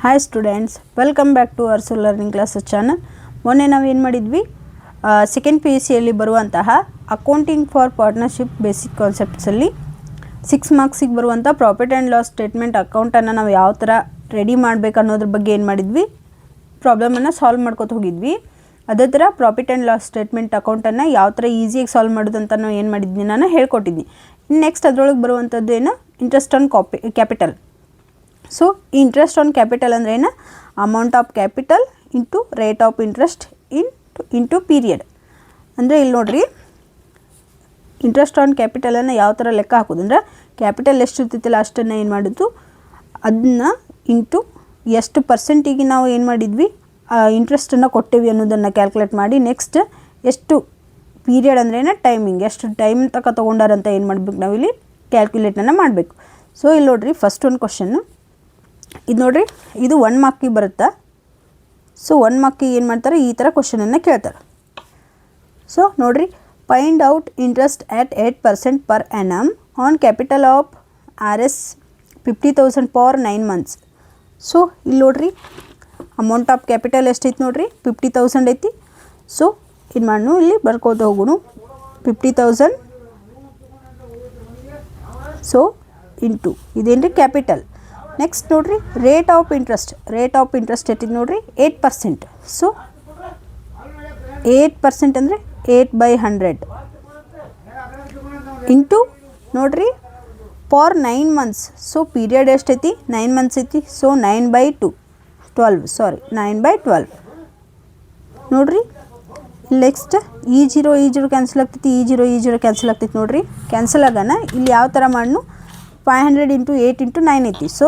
Hi students, welcome back to our learning classes channel. ಮೊನ್ನೆ ನಾವು ಏನು ಮಾಡಿದ್ವಿ, ಸೆಕೆಂಡ್ ಪಿ ಯು ಸಿಯಲ್ಲಿ ಬರುವಂತಹ ಅಕೌಂಟಿಂಗ್ ಫಾರ್ ಪಾರ್ಟ್ನರ್ಶಿಪ್ ಬೇಸಿಕ್ ಕಾನ್ಸೆಪ್ಟ್ಸಲ್ಲಿ 6 ಮಾರ್ಕ್ಸಿಗೆ ಬರುವಂಥ ಪ್ರಾಫಿಟ್ ಆ್ಯಂಡ್ ಲಾಸ್ ಸ್ಟೇಟ್ಮೆಂಟ್ ಅಕೌಂಟನ್ನು ನಾವು ಯಾವ ಥರ ರೆಡಿ ಮಾಡಬೇಕು ಅನ್ನೋದ್ರ ಬಗ್ಗೆ ಏನು ಮಾಡಿದ್ವಿ, ಪ್ರಾಬ್ಲಮನ್ನು ಸಾಲ್ವ್ ಮಾಡ್ಕೊತ ಹೋಗಿದ್ವಿ. ಅದೇ ಥರ ಪ್ರಾಫಿಟ್ ಆ್ಯಂಡ್ ಲಾಸ್ ಸ್ಟೇಟ್ಮೆಂಟ್ ಅಕೌಂಟನ್ನು ಯಾವ ಥರ ಈಸಿಯಾಗಿ ಸಾಲ್ವ್ ಮಾಡೋದು ಅಂತ ನಾವು ಏನು ಮಾಡಿದ್ವಿ, ನಾನು ಹೇಳ್ಕೊಟ್ಟಿದ್ನಿ. ನೆಕ್ಸ್ಟ್ ಅದರೊಳಗೆ ಬರುವಂಥದ್ದು ಏನು, interest on capital. So interest on capital ಅಂದರೆ ಏನು, amount of capital into rate of interest into period. ಅಂದರೆ ಇಲ್ಲಿ ನೋಡಿರಿ, ಇಂಟ್ರೆಸ್ಟ್ ಆನ್ ಕ್ಯಾಪಿಟಲನ್ನು ಯಾವ ಥರ ಲೆಕ್ಕ ಹಾಕೋದು ಅಂದರೆ, ಕ್ಯಾಪಿಟಲ್ ಎಷ್ಟು ಇರ್ತಿತ್ತಿಲ್ಲ ಅಷ್ಟನ್ನು ಏನು ಮಾಡೋದು, ಅದನ್ನ ಇಂಟು ಎಷ್ಟು ಪರ್ಸೆಂಟಿಗೆ ನಾವು ಏನು ಮಾಡಿದ್ವಿ, ಇಂಟ್ರೆಸ್ಟನ್ನು ಕೊಟ್ಟೇವಿ ಅನ್ನೋದನ್ನು ಕ್ಯಾಲ್ಕುಲೇಟ್ ಮಾಡಿ, ನೆಕ್ಸ್ಟ್ ಎಷ್ಟು ಪೀರಿಯಡ್ ಅಂದ್ರೆ ಏನು, ಟೈಮಿಂಗ್ ಎಷ್ಟು ಟೈಮ್ ತನಕ ತೊಗೊಂಡಾರಂತ ಏನು ಮಾಡಬೇಕು, ನಾವಿಲ್ಲಿ ಕ್ಯಾಲ್ಕುಲೇಟನ್ನು ಮಾಡಬೇಕು. ಸೊ ಇಲ್ಲಿ ನೋಡಿರಿ, ಫಸ್ಟ್ ಒಂದು ಕ್ವಶನ್ನು ಇದು ನೋಡಿರಿ, ಇದು 1 ಮಾರ್ಕಿಗೆ ಬರುತ್ತಾ. ಸೊ 1 ಮಾರ್ಕಿಗೆ ಏನು ಮಾಡ್ತಾರೆ, ಈ ಥರ ಕ್ವಶನನ್ನು ಕೇಳ್ತಾರೆ. ಸೊ ನೋಡಿರಿ, find out interest at 8% per annum on capital of RS 50,000 for 9 months. So ಇಲ್ಲಿ ನೋಡಿರಿ, ಅಮೌಂಟ್ ಆಫ್ ಕ್ಯಾಪಿಟಲ್ ಎಷ್ಟೈತಿ ನೋಡಿರಿ, 50,000 ಐತಿ. ಸೊ ಏನು ಮಾಡೋಣ, ಇಲ್ಲಿ ಬರ್ಕೋತ ಹೋಗೋಣ 50,000. ಸೊ ಇಂಟು ಇದೇನು ರೀ ಕ್ಯಾಪಿಟಲ್. ನೆಕ್ಸ್ಟ್ ನೋಡಿರಿ, ರೇಟ್ ಆಫ್ ಇಂಟ್ರೆಸ್ಟ್ ಎಷ್ಟಿದೆ ನೋಡಿರಿ, 8%. ಸೊ 8% ಅಂದರೆ 8/100 ಇಂಟು ನೋಡಿರಿ ಫಾರ್ 9 months. ಸೊ ಪೀರಿಯಡ್ ಎಷ್ಟೈತಿ, 9 months ಐತಿ. ಸೊ 9/12 ನೋಡಿರಿ. ನೆಕ್ಸ್ಟ್ ಈ ಜೀರೋ ಕ್ಯಾನ್ಸಲ್ ಆಗ್ತೈತಿ, ಈ ಜೀರೋ ಕ್ಯಾನ್ಸಲ್ ಆಗ್ತೈತಿ. ನೋಡಿರಿ, ಕ್ಯಾನ್ಸಲ್ ಆಗೋಣ. ಇಲ್ಲಿ ಯಾವ ಥರ ಮಾಡೋಣ, 500 ಇಂಟು 8 ಇಂಟು 9 ಐತಿ. ಸೊ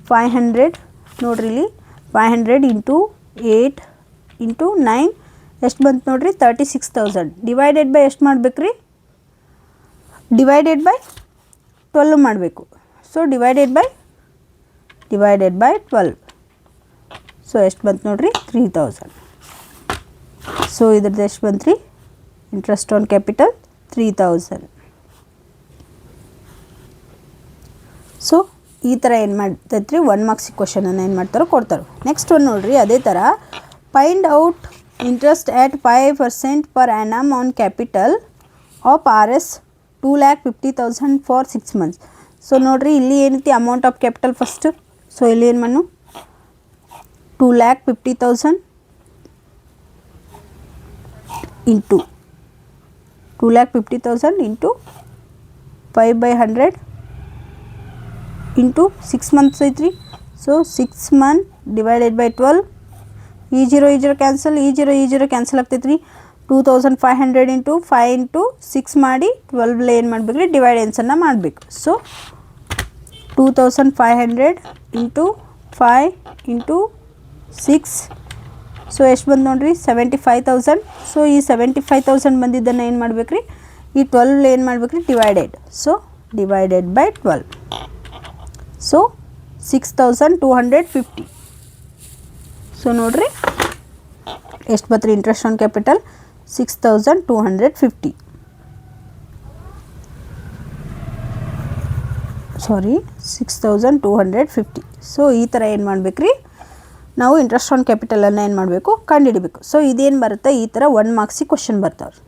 500 ನೋಡಿರಿ, ಇಲ್ಲಿ 500 ಇಂಟು 8 ಇಂಟು 9 ಎಷ್ಟು ಬಂತು ನೋಡಿರಿ, 36,000. ಡಿವೈಡೆಡ್ ಬೈ ಎಷ್ಟು ಮಾಡಬೇಕು ರೀ, ಡಿವೈಡೆಡ್ ಬೈ 12 ಮಾಡಬೇಕು. So divided by 12. ಸೊ ಎಷ್ಟು ಬಂತು ನೋಡಿರಿ, 3,000. ಸೊ ಇದ್ರದ್ದು ಎಷ್ಟು ಬಂತು ರೀ, ಇಂಟ್ರೆಸ್ಟ್ ಆನ್ ಕ್ಯಾಪಿಟಲ್ 3,000. ಸೊ ಈ ಥರ ಏನು ಮಾಡ್ತೈತ್ರಿ, 1 ಮಾರ್ಕ್ಸಿಗೆ ಕ್ವಶನನ್ನು ಏನು ಮಾಡ್ತಾರೋ ಕೊಡ್ತಾರೆ. ನೆಕ್ಸ್ಟ್ ಒಂದು ನೋಡಿರಿ, ಅದೇ ಥರ find out interest at 5% per annum on capital of RS 2,50,000 for 6 months. So ನೋಡಿರಿ, ಇಲ್ಲಿ ಏನೈತಿ amount of capital first. So ಇಲ್ಲಿ ಏನು ಮಾಡು, 2,50,000 ಇಂಟು 2,50,000 ಇಂಟು 5/100 ಇಂಟು 6 months ಐತ್ರಿ. So 6 months divided by 12. ಈ ಜೀರೋ ಕ್ಯಾನ್ಸಲ್, ಈ ಜೀರೋ ಕ್ಯಾನ್ಸಲ್ ಆಗ್ತೈತೆ ರೀ. 2,500 ಇಂಟು 5 ಇಂಟು 6 ಮಾಡಿ 12 ಏನು ಮಾಡಬೇಕು ರೀ, ಡಿವೈಡೆನ್ಸನ್ನು ಮಾಡಬೇಕು. So 2,500 into 5 into 6. ಸೊ ಎಷ್ಟು ಬಂದು ನೋಡಿರಿ, 75,000. ಸೊ ಈ 75,000 ಬಂದಿದ್ದನ್ನು ಏನು ಮಾಡಬೇಕು ರೀ, ಈ 12 ಏನು ಮಾಡಬೇಕು ರೀ, divided. So divided by 12. So 6,250. So ನೋಡಿರಿ ಎಷ್ಟು ಬತ್ತು ರೀ, interest on capital 6,250. Sorry 6,250. So ಈ ಥರ ಏನು ಮಾಡಬೇಕು ರೀ, ನಾವು ಇಂಟ್ರೆಸ್ಟ್ ಆನ್ ಕ್ಯಾಪಿಟಲನ್ನು ಏನು ಮಾಡಬೇಕು, ಕಂಡುಹಿಡಬೇಕು. ಸೊ ಇದೇನು ಬರುತ್ತೆ, ಈ ಥರ 1 ಮಾರ್ಕ್ಸಿಗೆ ಕ್ವಶನ್ ಬರ್ತಾವ್ರಿ.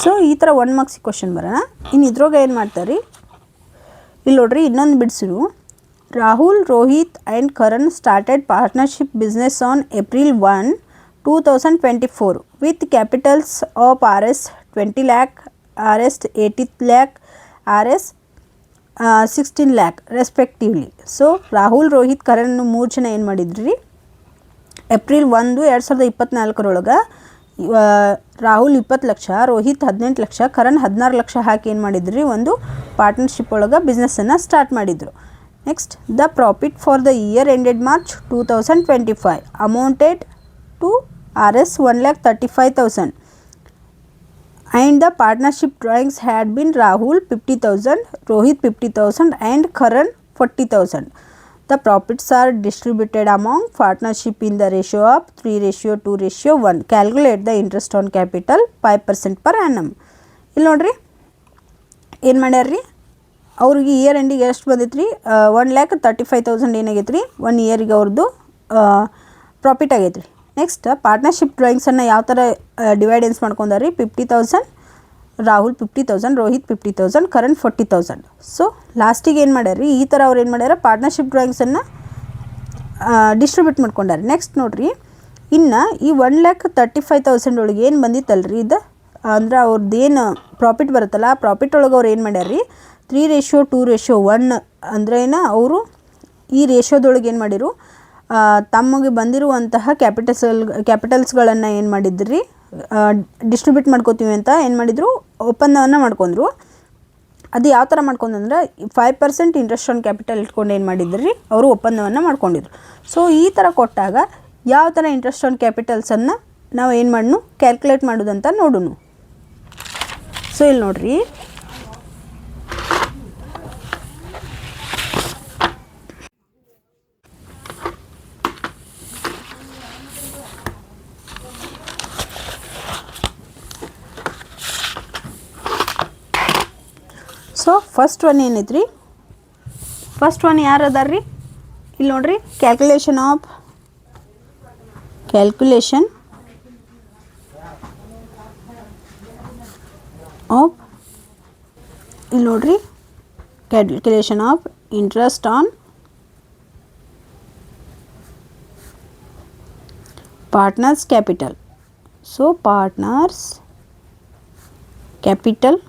ಸೊ ಈ ಥರ 1 ಮಾರ್ಕ್ಸಿಗೆ ಕ್ವಶನ್ ಬರೋಣ. ಇನ್ನು ಇದ್ರಾಗ ಏನು ಮಾಡ್ತಾರೆ ರೀ, ಇಲ್ಲಿ ನೋಡ್ರಿ, ಇನ್ನೊಂದು ಬಿಡಿಸಿರು. Rahul, Rohit and Karan started partnership business on April 1, 2024 with capitals of RS 20 lakh, RS 80 lakh, RS 16 lakh respectively. So Rahul, Rohit, Karan 3 ಜನ ಏನು ಮಾಡಿದ್ರಿ, April 1, 2024 ರಾಹುಲ್ 20 ಲಕ್ಷ, ರೋಹಿತ್ 18 ಲಕ್ಷ, ಕರಣ್ 16 ಲಕ್ಷ ಹಾಕಿ ಏನು ಮಾಡಿದ್ರಿ, ಒಂದು ಪಾರ್ಟ್ನರ್ಶಿಪ್ ಒಳಗೆ ಬಿಸ್ನೆಸ್ಸನ್ನು ಸ್ಟಾರ್ಟ್ ಮಾಡಿದರು. Next, the profit for the year ended March 2025 amounted to RS 1,35,000 and the partnership drawings had been Rahul 50,000, Rohit 50,000 and Karan 40,000. The profits are distributed among partnership in the ratio of 3:2:1. Calculate the interest on capital 5% per annum. ಇಲ್ಲಿ ನೋಡ್ರಿ, ಏನು ಮಾಡ್ಯಾರ ರೀ, ಅವ್ರಿಗೆ year ಎಂಡಿಗೆ ಎಷ್ಟು ಬಂದೈತೆ ರೀ 1,35,000 ಏನಾಗೈತೆ ರೀ 1 ಇಯರಿಗೆ ಅವ್ರದ್ದು ಪ್ರಾಫಿಟ್ ಆಗೈತೆ ರೀ. ನೆಕ್ಸ್ಟ್ ಪಾರ್ಟ್ನರ್ಶಿಪ್ ಡ್ರಾಯಿಂಗ್ಸನ್ನು ಯಾವ ಥರ ಡಿವೈಡೆನ್ಸ್ ಮಾಡ್ಕೊಂಡಾರ ರೀ 50,000 ರಾಹುಲ್ 50,000 ರೋಹಿತ್ 50,000 ಕರಣ್ 40,000. ಸೊ ಲಾಸ್ಟಿಗೆ ಏನು ಮಾಡ್ಯಾರ ರೀ ಈ ಥರ ಅವ್ರು ಏನು ಮಾಡ್ಯಾರ ಪಾರ್ಟ್ನರ್ಶಿಪ್ ಡ್ರಾಯಿಂಗ್ಸನ್ನು ಡಿಸ್ಟ್ರಿಬ್ಯೂಟ್ ಮಾಡ್ಕೊಂಡಾರೆ. ನೆಕ್ಸ್ಟ್ ನೋಡಿರಿ ಇನ್ನು ಈ 1,35,000 ಒಳಗೆ ಏನು ಬಂದಿತ್ತಲ್ರಿ ಇದು ಅಂದ್ರೆ ಅವ್ರದ್ದು ಏನು ಪ್ರಾಫಿಟ್ ಬರುತ್ತಲ್ಲ ಆ ಪ್ರಾಫಿಟ್ ಒಳಗೆ ಅವ್ರು ಏನು ಮಾಡ್ಯಾರ ರೀ 3:2:1 ಅಂದ್ರೆ ಅವರು ಈ ರೇಷಿಯೋದೊಳಗೆ ಏನು ಮಾಡಿರು ತಮಗೆ ಬಂದಿರುವಂತಹ ಕ್ಯಾಪಿಟಲ್ಸ್ಗಳನ್ನು ಏನು ಮಾಡಿದ್ರಿ ಡಿಸ್ಟ್ರಿಬ್ಯೂಟ್ ಮಾಡ್ಕೋತೀವಿ ಅಂತ ಏನು ಮಾಡಿದರು ಒಪ್ಪಂದವನ್ನು ಮಾಡ್ಕೊಂಡ್ರು. ಅದು ಯಾವ ಥರ ಮಾಡ್ಕೊಂಡ್ರೆ 5% ಇಂಟ್ರೆಸ್ಟ್ ಆನ್ ಕ್ಯಾಪಿಟಲ್ ಇಟ್ಕೊಂಡು ಏನು ಮಾಡಿದ್ರಿ ಅವರು ಒಪ್ಪಂದವನ್ನು ಮಾಡ್ಕೊಂಡಿದ್ರು. ಸೊ ಈ ಥರ ಕೊಟ್ಟಾಗ ಯಾವ ಥರ ಇಂಟ್ರೆಸ್ಟ್ ಆನ್ ಕ್ಯಾಪಿಟಲ್ಸನ್ನು ನಾವು ಏನು ಮಾಡೋಣ ಕ್ಯಾಲ್ಕುಲೇಟ್ ಮಾಡೋದಂತ ನೋಡೋಣ. ಸೊ ಇಲ್ಲಿ ನೋಡಿರಿ ಸೊ ಫಸ್ಟ್ ಒನ್ ಏನೈತೆ ರೀ ಫಸ್ಟ್ ಒನ್ ಯಾರು ಅದಾರ ರೀ ಇಲ್ಲಿ ನೋಡಿರಿ ಕ್ಯಾಲ್ಕುಲೇಷನ್ ಆಫ್ ಇಲ್ಲಿ ನೋಡಿರಿ calculation of interest on partners capital. So partners capital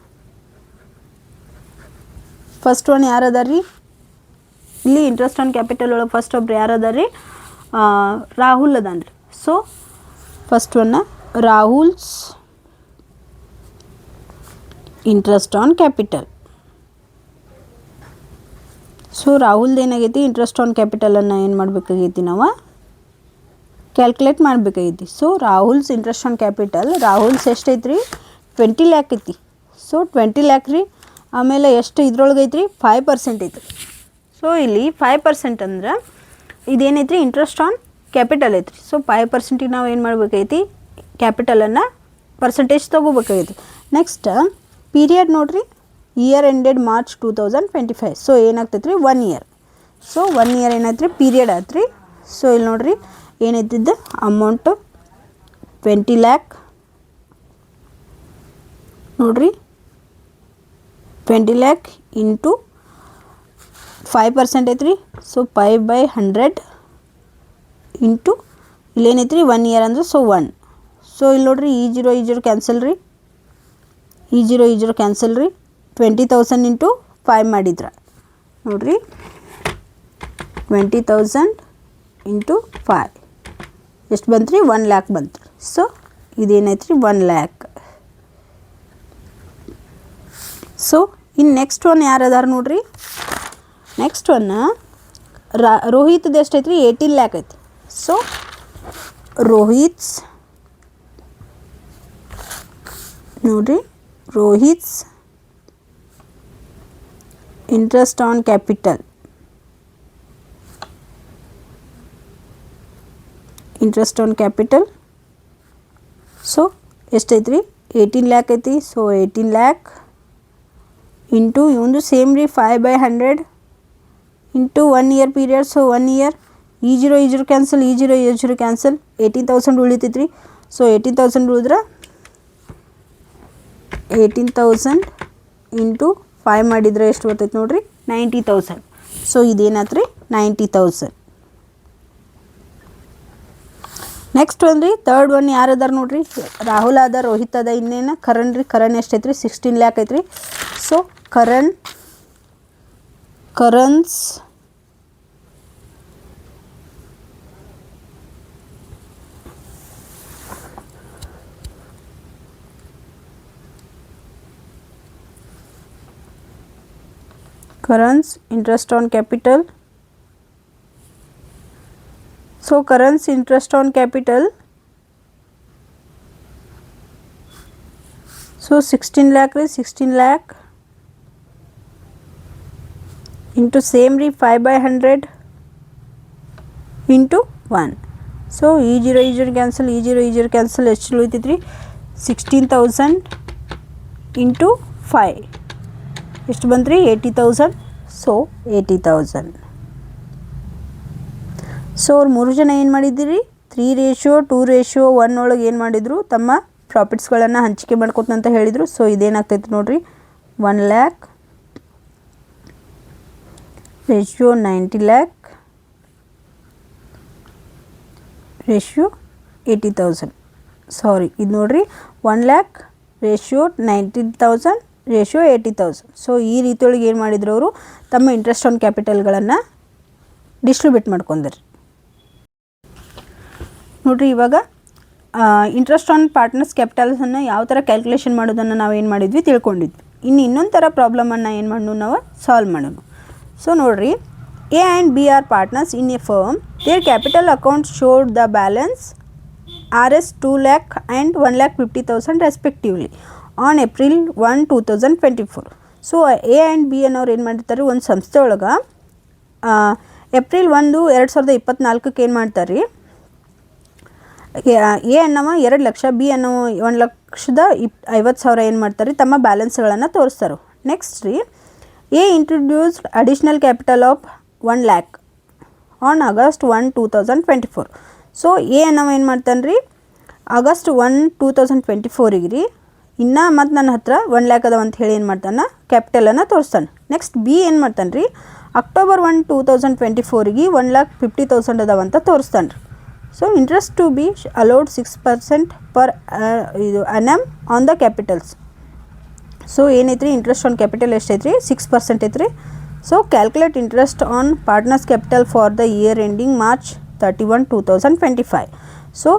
first one ಯಾರು ಅದಾರ ರೀ ಇಲ್ಲಿ ಇಂಟ್ರೆಸ್ಟ್ ಆನ್ ಕ್ಯಾಪಿಟಲ್ ಒಳಗೆ ಫಸ್ಟ್ ಒಬ್ರು ಯಾರು ಅದಾರ ರೀ ರಾಹುಲ್ ಅದಾನ ರೀ. ಸೊ ಫಸ್ಟ್ ಒನ್ನ Rahul's interest on capital. So ರಾಹುಲ್ದು ಏನಾಗೈತಿ ಇಂಟ್ರೆಸ್ಟ್ ಆನ್ ಕ್ಯಾಪಿಟಲನ್ನು ಏನು ಮಾಡಬೇಕಾಗೈತಿ ನಾವು ಕ್ಯಾಲ್ಕುಲೇಟ್ ಮಾಡಬೇಕಾಗೈತಿ. So Rahul's interest on capital Rahul's ಎಷ್ಟೈತಿ ರೀ 20 lakh ಐತಿ. ಸೊ 20 lakh ರೀ ಆಮೇಲೆ ಎಷ್ಟು ಇದ್ರೊಳಗೆ ಐತ್ರಿ 5% ಐತ್ರಿ. ಸೊ ಇಲ್ಲಿ 5% ಅಂದ್ರೆ ಇದೇನೈತ್ರಿ ಇಂಟ್ರೆಸ್ಟ್ ಆನ್ ಕ್ಯಾಪಿಟಲ್ ಐತ್ರಿ. ಸೊ 5%ಗೆ ನಾವು ಏನು ಮಾಡಬೇಕೈತಿ ಕ್ಯಾಪಿಟಲನ್ನು ಪರ್ಸೆಂಟೇಜ್ ತೊಗೋಬೇಕಾಗೈತಿ. ನೆಕ್ಸ್ಟ್ ಪೀರಿಯಡ್ ನೋಡಿರಿ ಇಯರ್ ಎಂಡೆಡ್ March 2025. ಸೊ ಏನಾಗ್ತೈತೆ ರೀ 1 year. ಸೊ 1 year ಏನಾಯ್ತು ರೀ ಪೀರಿಯಡ್ ಆಯ್ತು ರೀ. ಸೊ ಇಲ್ಲಿ ನೋಡಿರಿ ಏನೈತಿದ್ದು ಅಮೌಂಟು 20 lakh ನೋಡಿರಿ 20 lakh ಇಂಟು 5% ಐತ್ರಿ. ಸೊ 5/100 ಇಂಟು ಇಲ್ಲೇನೈತ್ರಿ 1 year ಅಂದ್ರೆ ಸೊ 1. ಸೊ ಇಲ್ಲಿ ನೋಡಿರಿ ಈ ಜೀರೋ ಕ್ಯಾನ್ಸಲ್ ರೀ ಈ ಜೀರೋ ಕ್ಯಾನ್ಸಲ್ ರೀ 20,000 ಇಂಟು 5 ಮಾಡಿದ್ರ ನೋಡಿರಿ 20,000 ಇಂಟು 5 ಎಷ್ಟು ಬಂತು ರೀ 1 lakh ಬಂತು. ಸೊ ಇದೇನೈತ್ರಿ 1 lakh. ಸೊ ಇನ್ನು ನೆಕ್ಸ್ಟ್ ಒನ್ ಯಾರು ಅದಾರ ನೋಡ್ರಿ ನೆಕ್ಸ್ಟ್ ಒನ್ ರೋಹಿತ್ದು ಎಷ್ಟೈತೆ ರೀ 18 lakh ಐತಿ. ಸೊ ರೋಹಿತ್ಸ್ ನೋಡಿರಿ ರೋಹಿತ್ಸ್ ಇಂಟ್ರೆಸ್ಟ್ ಆನ್ ಕ್ಯಾಪಿಟಲ್ ಸೊ ಎಷ್ಟೈತೆ ರೀ 18 lakh ಐತಿ. ಸೊ 18 lakh ಇಂಟು ಇವಂದು ಸೇಮ್ ರೀ 5/100 into 1 year period. So 1 year ಈ ಜೀರೋ ಕ್ಯಾನ್ಸಲ್ ಈ ಜೀರೋ ಕ್ಯಾನ್ಸಲ್ 18,000 ಉಳಿತೈತೆ ರೀ. ಸೊ 18,000 ಉಳಿದ್ರೆ 18,000 ಇಂಟು 5 ಮಾಡಿದರೆ ಎಷ್ಟು ಬರ್ತೈತೆ ನೋಡಿರಿ 90,000. ಸೊ ಇದೇನಾಯ್ತು ರೀ 90,000. ನೆಕ್ಸ್ಟ್ ಒನ್ ರೀ ತರ್ಡ್ ಒನ್ ಯಾರು ಅದಾರ ನೋಡಿರಿ ರಾಹುಲ್ ಅದ ರೋಹಿತ್ ಅದ ಇನ್ನೇನು ಕರಣ್ ರೀ ಕರಣ್ ಎಷ್ಟೈತೆ ರೀ 16 lakh ಐತ್ರಿ. So Karan's interest on capital. So Karan's interest on capital, so 16 lakh is 16 lakh into same re 5/100 into 1. So e zero cancel ಎಷ್ಟು ಉಳಿತೈತ್ರಿ 16,000 into 5. ಎಷ್ಟು ಬಂತು ರೀ 80,000. ಸೊ 80,000. ಸೊ ಅವ್ರು 3 ಜನ ಏನು ಮಾಡಿದ್ದೀರಿ 3:2:1 ಒಳಗೆ ಏನು ಮಾಡಿದರು ತಮ್ಮ ಪ್ರಾಫಿಟ್ಸ್ಗಳನ್ನು ಹಂಚಿಕೆ ಮಾಡ್ಕೊತಂತ ಹೇಳಿದರು. ಸೊ ಇದೇನಾಗ್ತೈತೆ ನೋಡಿರಿ 1 lakh ರೇಷಿಯೋ 90 lakh ರೇಷಿಯೋ 80,000. ಸಾರಿ ಇದು ನೋಡಿರಿ 1 lakh ರೇಷಿಯೋ 90,000 ರೇಷಿಯೋ 80,000. ಸೊ ಈ ರೀತಿಯೊಳಗೆ ಏನು ಮಾಡಿದ್ರು ಅವರು ತಮ್ಮ ಇಂಟ್ರೆಸ್ಟ್ ಆನ್ ಕ್ಯಾಪಿಟಲ್ಗಳನ್ನು ಡಿಸ್ಟ್ರಿಬ್ಯೂಟ್ ಮಾಡ್ಕೊಂಡ್ರಿ. ನೋಡಿರಿ ಇವಾಗ ಇಂಟ್ರೆಸ್ಟ್ ಆನ್ ಪಾರ್ಟ್ನರ್ಸ್ ಕ್ಯಾಪಿಟಲ್ಸನ್ನು ಯಾವ ಥರ ಕ್ಯಾಲ್ಕುಲೇಷನ್ ಮಾಡೋದನ್ನು ನಾವು ಏನು ಮಾಡಿದ್ವಿ ತಿಳ್ಕೊಂಡಿದ್ವಿ. ಇನ್ನು ಇನ್ನೊಂದು ಥರ ಪ್ರಾಬ್ಲಮನ್ನು ಏನು ಮಾಡೋಣ ನಾವು ಸಾಲ್ವ್ ಮಾಡೋಣ. ಸೊ ನೋಡಿರಿ A and B are partners in a firm. Their capital accounts showed the balance Rs 2 lakh and 1,50,000 respectively on April 1, 2024. So A and B ಅನ್ನೋರು ಏನು ಮಾಡಿರ್ತಾರೆ ಒಂದು ಸಂಸ್ಥೆ ಒಳಗೆ ಏಪ್ರಿಲ್ 1, 2024 ಏನು ಮಾಡ್ತಾರೆ ಎ ಅನ್ನವ 2 ಲಕ್ಷ, ಬಿ ಅನ್ನೋ 1,50,000 ಏನು ಮಾಡ್ತಾರೆ ತಮ್ಮ ಬ್ಯಾಲೆನ್ಸ್ಗಳನ್ನು ತೋರಿಸ್ತಾರೆ. ನೆಕ್ಸ್ಟ್ ರೀ A introduced additional capital of 1 lakh on August 1, 2024. So A ಅನ್ನವ ಏನು ಮಾಡ್ತಾನೆ ರೀ ಆಗಸ್ಟ್ 1, 2024 ರೀ ಇನ್ನು ಮತ್ತು ನನ್ನ ಹತ್ರ 1 lakh ಅದಾವ ಅಂತ ಹೇಳಿ ಏನು ಮಾಡ್ತಾನೆ ಕ್ಯಾಪಿಟಲನ್ನು ತೋರಿಸ್ತಾನೆ. ನೆಕ್ಸ್ಟ್ ಬಿ ಏನು ಮಾಡ್ತಾನೆ ರೀ ಅಕ್ಟೋಬರ್ 1, 2024 1,50,000 ಅದಾವಂತ ತೋರಿಸ್ತಾನೆ ರೀ. So interest to be allowed 6% per ಇದು annum on the capitals. So ಏನೈತ್ರಿ ಇಂಟ್ರೆಸ್ಟ್ ಆನ್ ಕ್ಯಾಪಿಟಲ್ ಎಷ್ಟೈತ್ರಿ 6% ಐತ್ರಿ. So calculate interest on partners capital for the year ending March 31, 2025. So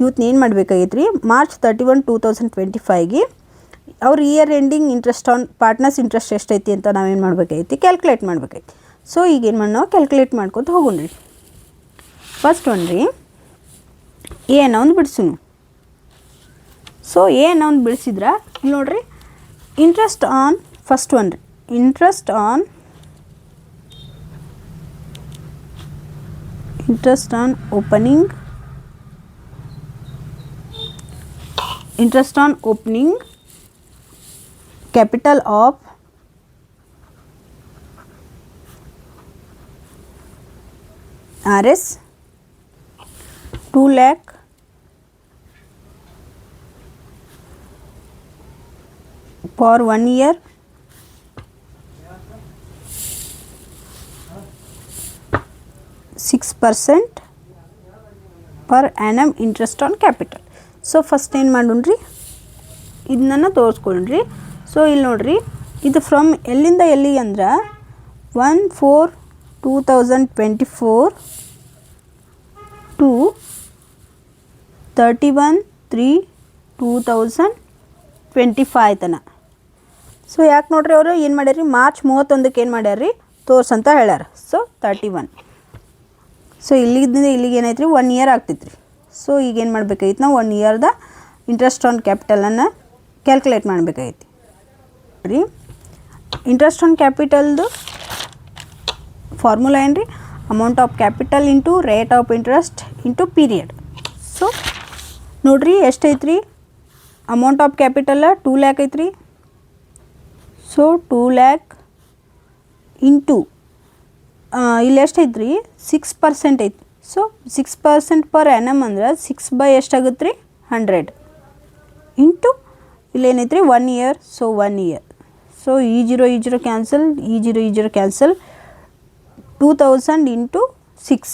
ಇವತ್ತು ಏನು ಮಾಡಬೇಕಾಗೈತ್ರಿ ಮಾರ್ಚ್ 31, 2025 ಅವ್ರ year ending interest on partners interest ಎಷ್ಟೈತಿ ಅಂತ ನಾವೇನು ಮಾಡಬೇಕಾಗೈತಿ ಕ್ಯಾಲ್ಕುಲೇಟ್ ಮಾಡಬೇಕೈತಿ. ಸೊ ಈಗೇನು ಮಾಡಿ ನಾವು ಕ್ಯಾಲ್ಕುಲೇಟ್ ಮಾಡ್ಕೊತ ಹೋಗೋಣ್ರಿ. ಫಸ್ಟ್ ಒನ್ ರೀ ಎ ಅನ್ನೋ ಒಂದು ಬಿಡಿಸೋಣ. ಸೊ ಎ ಅನ್ನೋ ಒಂದು ಬಿಡಿಸಿದ್ರೆ ನೋಡಿರಿ ಇಂಟ್ರೆಸ್ಟ್ ಆನ್ ಫಸ್ಟ್ ಒನ್ ರೀ interest on opening capital of Rs 2 lakh for 1 year (6% per annum interest on capital. So first ಏನು ಮಾಡೋಣ್ರಿ ಇದನ್ನ ತೋರಿಸ್ಕೊಳ್ರಿ. ಸೊ ಇಲ್ಲಿ ನೋಡ್ರಿ ಇದು ಫ್ರಮ್ ಎಲ್ಲಿಂದ ಎಲ್ಲಿ ಅಂದ್ರೆ 1/4/2024 ಟು 31/3/2025 ತನ. ಸೊ ಯಾಕೆ ನೋಡ್ರಿ ಅವರು ಏನು ಮಾಡ್ಯಾರ ರೀ ಮಾರ್ಚ್ 31ಕ್ಕೆ ಏನು ಮಾಡ್ಯಾರ ರೀ ತೋರ್ಸಂತ ಹೇಳ್ಯಾರ. ಸೊ 31. ಸೊ ಇಲ್ಲಿಂದ ಇಲ್ಲಿಗೆ ಏನೈತೆ ರೀ 1 year ಆಗ್ತೈತೆ ರೀ. ಸೊ ಈಗೇನು ಮಾಡ್ಬೇಕಾಗಿತ್ತು ನಾವು 1 yearದ ಇಂಟ್ರೆಸ್ಟ್ ಆನ್ ಕ್ಯಾಪಿಟಲನ್ನು ಕ್ಯಾಲ್ಕುಲೇಟ್ ಮಾಡಬೇಕಾಗೈತಿ ರೀ. ಇಂಟ್ರೆಸ್ಟ್ ಆನ್ ಕ್ಯಾಪಿಟಲ್ದು ಫಾರ್ಮುಲಾ ಏನು ರೀ amount of capital into rate of interest into period. So ನೋಡಿರಿ ಎಷ್ಟೈತೆ ರೀ ಅಮೌಂಟ್ ಆಫ್ ಕ್ಯಾಪಿಟಲ್ 2 lakh ಐತ್ರಿ. ಸೊ 2 lakh ಇಂಟು ಇಲ್ಲಿ ಎಷ್ಟೈತೆ ರೀ 6% ಐತಿ. ಸೊ 6% ಪರ್ annum ಅಂದ್ರೆ 6 ಎಷ್ಟಾಗುತ್ತೆ ರೀ 100 ಇಂಟು ಇಲ್ಲೇನೈತೆ ರೀ 1 year. So 1 year. ಸೊ ಈ ಜೀರೋ ಕ್ಯಾನ್ಸಲ್ ಈ ಜೀರೋ ಕ್ಯಾನ್ಸಲ್ 2000 ಇಂಟು 6.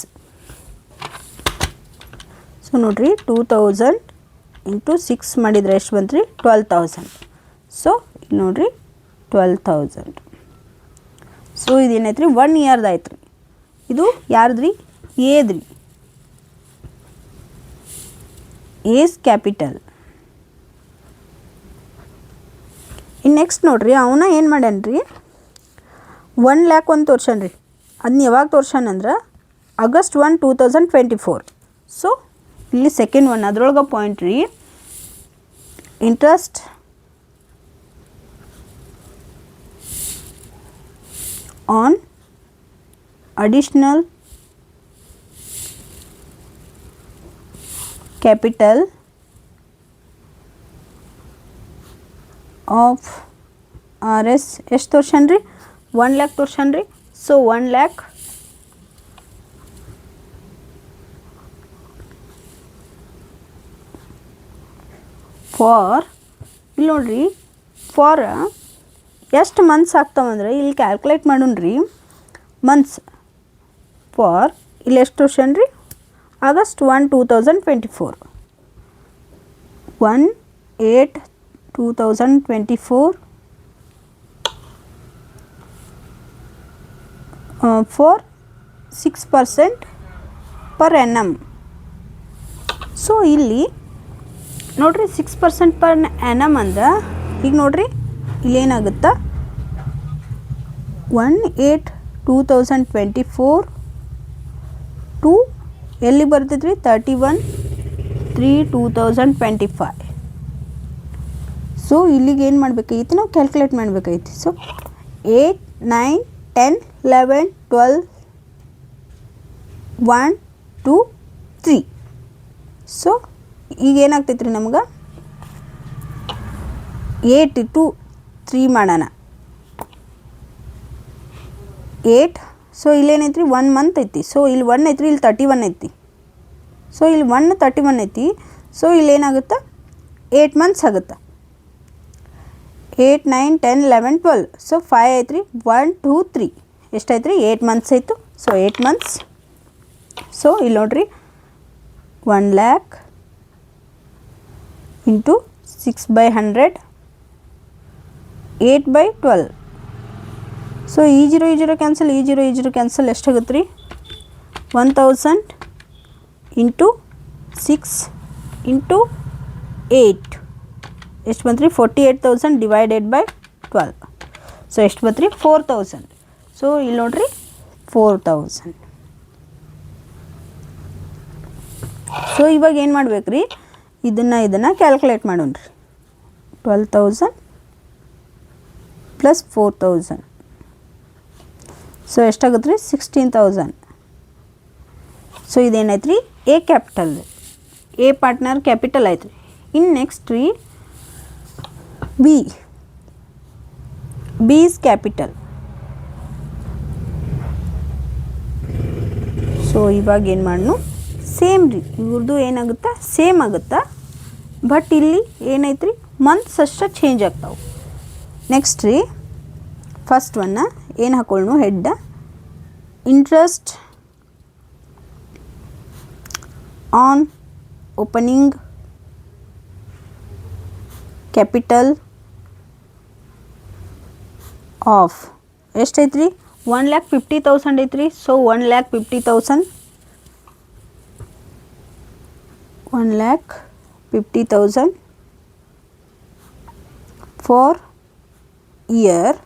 ಸೊ ನೋಡಿರಿ 2000 ಇಂಟು 6 ಮಾಡಿದರೆ ಎಷ್ಟು ಬಂತು ರೀ 12,000. ಸೊ ನೋಡಿರಿ 12,000. ಸೊ ಇದೇನೈತೆ ರೀ 1 yearದು ಆಯ್ತು ರೀ. ಇದು ಯಾರ್ದು ರೀ ಏದು ರೀ ಏಸ್ ಕ್ಯಾಪಿಟಲ್. ಇನ್ನು ನೆಕ್ಸ್ಟ್ ನೋಡಿರಿ ಅವನ ಏನು ಮಾಡ್ಯಾನ ರೀ 1 lakh ಒಂದು ತೋರ್ಸನ್ ರೀ. ಅದನ್ನ ಯಾವಾಗ ತೋರ್ಸನಂದ್ರೆ ಆಗಸ್ಟ್ 1, 2024. ಸೊ ಇಲ್ಲಿ ಸೆಕೆಂಡ್ ಒನ್ ಅದ್ರೊಳಗೆ ಪಾಯಿಂಟ್ ರೀ interest on additional capital of R S ಎಷ್ಟು ತೋರ್ಸನ್ ರೀ 1 ಲ್ಯಾಕ್ ತೋರ್ಸನ್ ರೀ. ಸೊ 1 ಲ್ಯಾಕ್ ಫಾರ್ ಇಲ್ಲಿ ನೋಡ್ರಿ ಫಾರ್ ಎಷ್ಟು ಮಂತ್ಸ್ ಆಗ್ತಾವಂದ್ರೆ ಇಲ್ಲಿ ಕ್ಯಾಲ್ಕುಲೇಟ್ ಮಾಡೋಣ್ರಿ ಮಂತ್ಸ್ ಫಾರ್ ಇಲ್ಲಿ ಎಷ್ಟು ತೋರ್ಸನ್ ರೀ August 1, 2024 1/8/2024 for 6% per annum. So ಇಲ್ಲಿ ನೋಡ್ರಿ 6% per annum ಅಂದ್ರೆ ಈಗ ನೋಡ್ರಿ ಇಲ್ಲೇನಾಗುತ್ತಾ 1/8/2024 ಟು ಎಲ್ಲಿ ಬರ್ತೈತ್ರಿ 31/3/2025. ಸೊ ಇಲ್ಲಿಗೆ ಏನು ಮಾಡ್ಬೇಕಾಗಿತ್ತು ನಾವು ಕ್ಯಾಲ್ಕುಲೇಟ್ ಮಾಡಬೇಕಾಗಿತ್ತು. ಸೊ 8, 9, 10, 11, 12, 1, 2, 3. ಸೊ ಈಗ ಏನಾಗ್ತೈತ್ರಿ ನಮ್ಗೆ 8 to 3 ಮಾಡೋಣ 8. ಸೊ ಇಲ್ಲೇನೈತ್ರಿ 1 ಮಂತ್ ಐತಿ. ಸೊ ಇಲ್ಲಿ 1 ಐತ್ರಿ ಇಲ್ಲಿ 31 ಐತಿ. ಸೊ ಇಲ್ಲಿ 1 31 ಐತಿ. ಸೊ ಇಲ್ಲಿ ಏನಾಗುತ್ತೆ 8 ಮಂತ್ಸ್ ಆಗುತ್ತೆ 8, 9, 10, 11, 12. ಸೊ 5 ಐತ್ರಿ 1, 2, 3 ಎಷ್ಟೈತ್ರಿ 8 ಮಂತ್ಸ್ ಆಯಿತು. So 8 months. ಸೊ ಇಲ್ಲಿ ನೋಡ್ರಿ 1 ಲ್ಯಾಕ್ ಇಂಟು 6/100 8/12. ಸೊ ಈ 0 ಕ್ಯಾನ್ಸಲ್ ಈ 0 ಕ್ಯಾನ್ಸಲ್ ಎಷ್ಟಾಗುತ್ತೆ ರೀ 1000 ಇಂಟು 6 ಇಂಟು 8 ಎಷ್ಟು ಬಂತು ರೀ 48,000 ಡಿವೈಡೆಡ್ ಬೈ 12. ಸೊ ಎಷ್ಟು ಬಂತು ರೀ 4,000. ಸೊ ಇಲ್ಲಿ ನೋಡ್ರಿ 4,000. ಸೊ ಇವಾಗ ಏನು ಮಾಡ್ಬೇಕು ರೀ ಇದನ್ನು ಕ್ಯಾಲ್ಕುಲೇಟ್ ಮಾಡೋಣ ರೀ 12,000 ಪ್ಲಸ್ 4,000. ಸೊ ಎಷ್ಟಾಗುತ್ತೆ ರೀ 16,000. ಸೊ ಇದೇನೈತೆ ರೀ A capital A partner capital ಆಯ್ತು ರೀ. ಇನ್ನು ನೆಕ್ಸ್ಟ್ ರೀ ಬಿ ಈಸ್ ಕ್ಯಾಪಿಟಲ್. ಸೊ ಇವಾಗ ಏನು ಮಾಡೋಣ ಸೇಮ್ ರೀ ಇವ್ರದ್ದು ಏನಾಗುತ್ತಾ ಸೇಮ್ ಆಗುತ್ತಾ ಬಟ್ ಇಲ್ಲಿ ಏನೈತೆ ರೀ ಮಂತ್ಸ್ ಅಷ್ಟೇ ಚೇಂಜ್ ಆಗ್ತಾವೆ. ನೆಕ್ಸ್ಟ್ ರೀ ಫಸ್ಟ್ ಒನ್ನ ಏನು ಹಾಕೊಳ್ಳು head interest on opening capital of ಎಷ್ಟೈತ್ರಿ 1,50,000 ಐತ್ರಿ. So 1,50,000 1,50,000 for year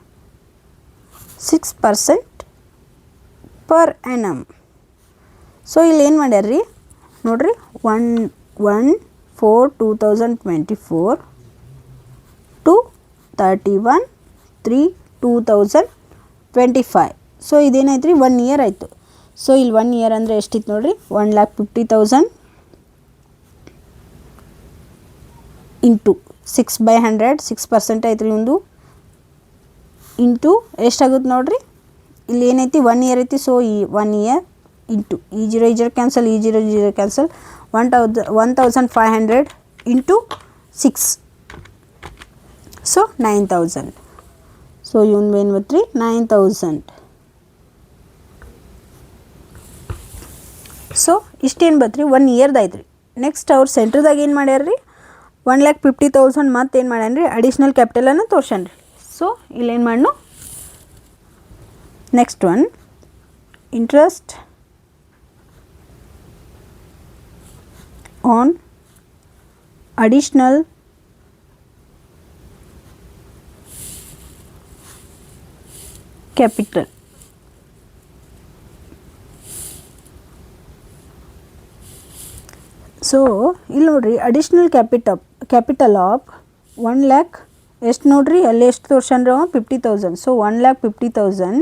6% per annum. So ಇಲ್ಲಿ ಏನು ಮಾಡ್ಯಾರ್ರಿ ನೋಡ್ರಿ 1/4/2024 to 31/3/2025. ಸೊ ಇದೇನಾಯ್ತು ರೀ 1 ಇಯರ್ ಆಯಿತು. ಸೊ ಇಲ್ಲಿ 1 ಇಯರ್ ಅಂದರೆ ಎಷ್ಟಿತ್ತು ನೋಡ್ರಿ 1,50,000 ಇಂಟು 6/100 6% ಐತೆ ರೀ ಒಂದು ಇಂಟು ಎಷ್ಟಾಗುತ್ತೆ ನೋಡ್ರಿ ಇಲ್ಲಿ ಏನೈತಿ 1 ಇಯರ್ ಐತಿ. ಸೊ ಈ 1 ಇಯರ್ ಇಂಟು ಈ 0 ಕ್ಯಾನ್ಸಲ್ ಈ 0 ಕ್ಯಾನ್ಸಲ್ 1,500 ಇಂಟು 6. ಸೊ 9,000. ಸೊ ಇವನು ಏನು ಬತ್ರಿ 9,000. ಸೊ ಇಷ್ಟೇನು ಬತ್ರಿ 1 ಇಯರ್ದು ಆಯ್ತು ರೀ. ನೆಕ್ಸ್ಟ್ ಅವ್ರು ಸೆಂಟ್ರದಾಗ ಏನು ಮಾಡ್ಯಾರ ರೀ 1,50,000 ಮತ್ತೇನು ಮಾಡ್ಯಾನ ರೀ ಅಡಿಷ್ನಲ್ ಕ್ಯಾಪಿಟಲನ್ನು ತೋರ್ಸನ್ ರೀ. ಸೊ ಇಲ್ಲೇನು ಮಾಡೋಣ next one interest on additional capital. So ಇಲ್ಲಿ ನೋಡ್ರಿ ಅಡಿಷ್ನಲ್ ಕ್ಯಾಪಿಟಲ್ ಆಫ್ 1 ಲ್ಯಾಕ್ ಎಷ್ಟು ನೋಡ್ರಿ ಅಲ್ಲಿ ಎಷ್ಟು ತೋರ್ಸನ್ರಿ 50,000. ಸೊ 1,50,000.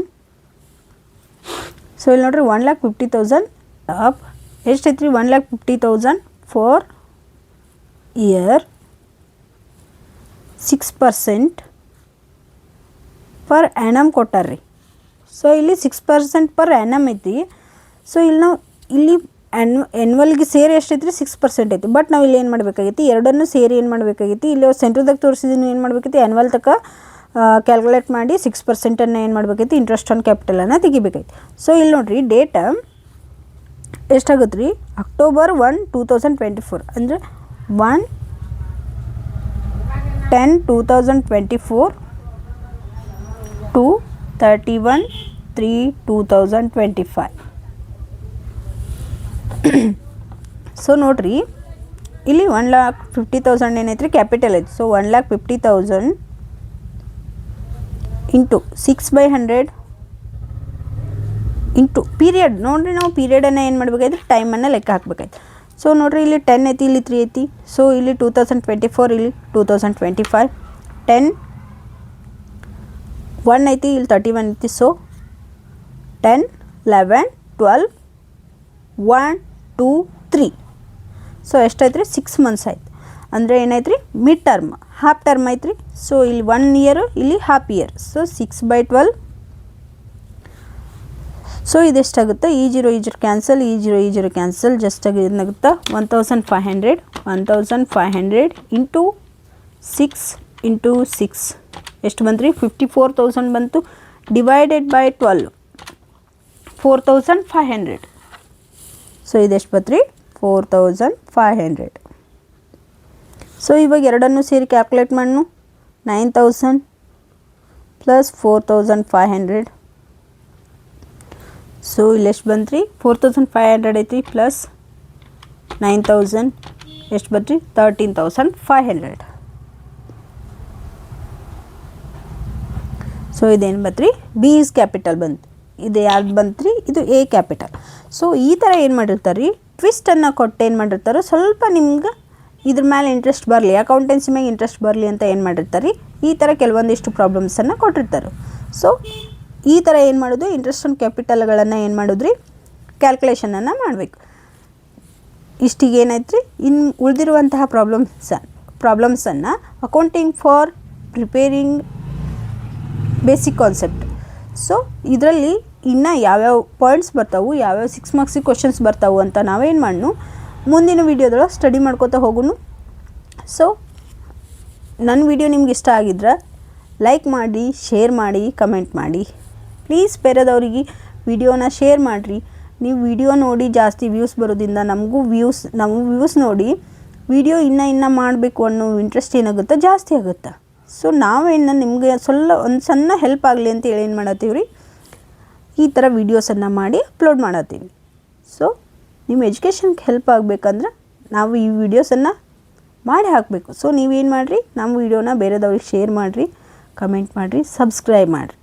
ಸೊ ಇಲ್ಲಿ ನೋಡ್ರಿ 1,50,000 ಆಫ್ ಎಷ್ಟು ಐತ್ರಿ 1,50,000 ಫಾರ್ ಇಯರ್ 6% ಪರ್ ಆ್ಯನಮ್ ಕೊಟ್ಟಾರ್ರಿ. ಸೊ ಇಲ್ಲಿ 6% ಪರ್ ಆ್ಯನಮ್ ಐತಿ. ಸೊ ಇಲ್ಲಿ ನಾವು ಇಲ್ಲಿ ಎನ್ವಲ್ಗೆ ಸೇರಿ ಎಷ್ಟೈತಿ ರೀ 6% ಐತಿ. ಬಟ್ ನಾವು ಇಲ್ಲಿ ಏನು ಮಾಡಬೇಕಾಗೈತಿ, ಎರಡನ್ನೂ ಸೇರಿ ಏನು ಮಾಡಬೇಕಾಗೈತಿ, ಇಲ್ಲಿ ಸೆಂಟ್ರದಾಗ ತೋರಿಸಿದ್ದೀನಿ ಏನು ಮಾಡಬೇಕೈತಿ, ಆ್ಯನ್ವಲ್ ತಕ್ಕ ಕ್ಯಾಲ್ಕುಲೇಟ್ ಮಾಡಿ 6%ಅನ್ನು ಏನು ಮಾಡಬೇಕೈತಿ, ಇಂಟ್ರೆಸ್ಟ್ ಆನ್ ಕ್ಯಾಪಿಟಲನ್ನು ತೆಗಿಬೇಕೈತಿ. ಸೊ ಇಲ್ಲಿ ನೋಡಿರಿ ಡೇಟ್ ಎಷ್ಟಾಗುತ್ತೆ ರೀ, October 1, 2024 ಅಂದರೆ 1/10/2024 to 31/3/2025. ಸೊ ನೋಡಿರಿ ಇಲ್ಲಿ 1,50,000 ಏನೈತೆ ರೀ ಕ್ಯಾಪಿಟಲ್ ಐತಿ. So 1,50,000 into 6/100 into period. ನೋಡಿರಿ ನಾವು ಪೀರಿಯಡನ್ನು ಏನು ಮಾಡಬೇಕಾಯ್ತು, ಟೈಮನ್ನು ಲೆಕ್ಕ ಹಾಕಬೇಕಾಯ್ತು. ಸೊ ನೋಡಿರಿ ಇಲ್ಲಿ 10 ಐತಿ, ಇಲ್ಲಿ 3 ಐತಿ. ಸೊ ಇಲ್ಲಿ 2024, ಇಲ್ಲಿ 2025. 10 1 ಐತಿ, ಇಲ್ಲಿ 31 ಐತಿ. ಸೊ 10 11 12 1 2 3. ಸೊ ಎಷ್ಟಾಯ್ತು ರೀ, 6 ಮಂತ್ಸ್ ಆಯ್ತು. ಅಂದರೆ ಏನಾಯ್ತು ರೀ, ಮಿಡ್ ಟರ್ಮ್, ಹಾಫ್ ಟರ್ಮ್ ಐತೆ ರೀ. ಸೊ ಇಲ್ಲಿ 1 ಇಯರು, ಇಲ್ಲಿ ಹಾಫ್ ಇಯರ್. ಸೊ 6/12. ಸೊ ಇದೆಷ್ಟಾಗುತ್ತೆ, ಈ ಜೀರೋ ಕ್ಯಾನ್ಸಲ್, ಈ ಜೀರೋ ಕ್ಯಾನ್ಸಲ್. ಜಸ್ಟಾಗಿ ಏನಾಗುತ್ತೆ 1,500 ಇಂಟು 6 ಇಂಟು 6 ಎಷ್ಟು ಬಂತು ರೀ, 54,000 ಬಂತು. Divided by 12 4,500. ಸೊ ಇದೆಷ್ಟು ಬಂತು ರೀ, 4,500. ಸೊ ಇವಾಗ ಎರಡನ್ನೂ ಸೇರಿ ಕ್ಯಾಲ್ಕುಲೇಟ್ ಮಾಡೋಣ. 9,000 ಪ್ಲಸ್ 4,500. ಸೊ ಇಲ್ಲಿ ಎಷ್ಟು ಬಂತು ರೀ, 4,500 ಐತಿ ಪ್ಲಸ್ 9,000 ಎಷ್ಟು ಬಂತು ರೀ, 13,500. ಸೊ ಇದೇನು ಬಂತು ರೀ, ಬಿ ಈಸ್ ಕ್ಯಾಪಿಟಲ್ ಬಂತು. ಇದು ಯಾವ್ದು ಬಂತು ರೀ, ಇದು ಎ ಕ್ಯಾಪಿಟಲ್. ಸೊ ಈ ಥರ ಏನು ಮಾಡಿರ್ತಾರೆ ರೀ, ಟ್ವಿಸ್ಟನ್ನು ಕೊಟ್ಟು ಏನು ಮಾಡಿರ್ತಾರೆ, ಸ್ವಲ್ಪ ನಿಮ್ಗೆ ಇದ್ರ ಮೇಲೆ ಇಂಟ್ರೆಸ್ಟ್ ಬರಲಿ, ಅಕೌಂಟೆನ್ಸಿ ಮ್ಯಾಗೆ ಇಂಟ್ರೆಸ್ಟ್ ಬರಲಿ ಅಂತ ಏನು ಮಾಡಿರ್ತಾರೆ ರೀ, ಈ ಥರ ಕೆಲವೊಂದಿಷ್ಟು ಪ್ರಾಬ್ಲಮ್ಸನ್ನು ಕೊಟ್ಟಿರ್ತಾರೆ. ಸೊ ಈ ಥರ ಏನು ಮಾಡೋದು, ಇಂಟ್ರೆಸ್ಟ್ ಆನ್ ಕ್ಯಾಪಿಟಲ್ಗಳನ್ನು ಏನು ಮಾಡೋದ್ರಿ, ಕ್ಯಾಲ್ಕುಲೇಷನನ್ನು ಮಾಡಬೇಕು. ಇಷ್ಟಿಗೆ ಏನಾಯ್ತು ರೀ, ಇನ್ನು ಉಳಿದಿರುವಂತಹ ಪ್ರಾಬ್ಲಮ್ಸನ್ನು accounting for preparing basic concept. So ಇದರಲ್ಲಿ ಇನ್ನು ಯಾವ್ಯಾವ ಪಾಯಿಂಟ್ಸ್ ಬರ್ತಾವೆ, ಯಾವ್ಯಾವ 6 ಮಾರ್ಕ್ಸಿಗೆ ಕ್ವಶನ್ಸ್ ಬರ್ತಾವೆ ಅಂತ ನಾವೇನು ಮಾಡೋಣ, ಮುಂದಿನ ವೀಡಿಯೋದೊಳಗೆ ಸ್ಟಡಿ ಮಾಡ್ಕೋತಾ ಹೋಗೋಣ. ಸೊ ನನ್ನ ವಿಡಿಯೋ ನಿಮ್ಗೆ ಇಷ್ಟ ಆಗಿದ್ರೆ ಲೈಕ್ ಮಾಡಿ, ಶೇರ್ ಮಾಡಿ, ಕಮೆಂಟ್ ಮಾಡಿ. ಪ್ಲೀಸ್ ಬೇರೆದವ್ರಿಗೆ ವಿಡಿಯೋನ ಶೇರ್ ಮಾಡಿರಿ. ನೀವು ವಿಡಿಯೋ ನೋಡಿ ಜಾಸ್ತಿ ವ್ಯೂಸ್ ಬರೋದ್ರಿಂದ ನಮಗೂ ವ್ಯೂಸ್ ನೋಡಿ ವಿಡಿಯೋ ಇನ್ನೂ ಮಾಡಬೇಕು ಅನ್ನೋ ಇಂಟ್ರೆಸ್ಟ್ ಏನಾಗುತ್ತೆ, ಜಾಸ್ತಿ ಆಗುತ್ತೆ. ಸೊ ನಾವೇನು ನಿಮಗೆ ಒಂದು ಸಣ್ಣ ಹೆಲ್ಪ್ ಆಗಲಿ ಅಂತ ಹೇಳಿ ಏನು ಮಾಡತ್ತೀವಿ ರೀ, ಈ ಥರ ವೀಡಿಯೋಸನ್ನು ಮಾಡಿ ಅಪ್ಲೋಡ್ ಮಾಡತ್ತೀವಿ. ಸೊ ನಿಮ್ಮ ಎಜುಕೇಷನ್ಗೆ ಹೆಲ್ಪ್ ಆಗಬೇಕಂದ್ರೆ ನಾವು ಈ ವಿಡಿಯೋಸನ್ನು ಮಾಡಿ ಹಾಕಬೇಕು. ಸೊ ನೀವೇನು ಮಾಡಿರಿ, ನಮ್ಮ ವಿಡಿಯೋನ ಬೇರೆದವ್ರಿಗೆ ಶೇರ್ ಮಾಡಿರಿ, ಕಮೆಂಟ್ ಮಾಡಿರಿ, ಸಬ್ಸ್ಕ್ರೈಬ್ ಮಾಡಿರಿ.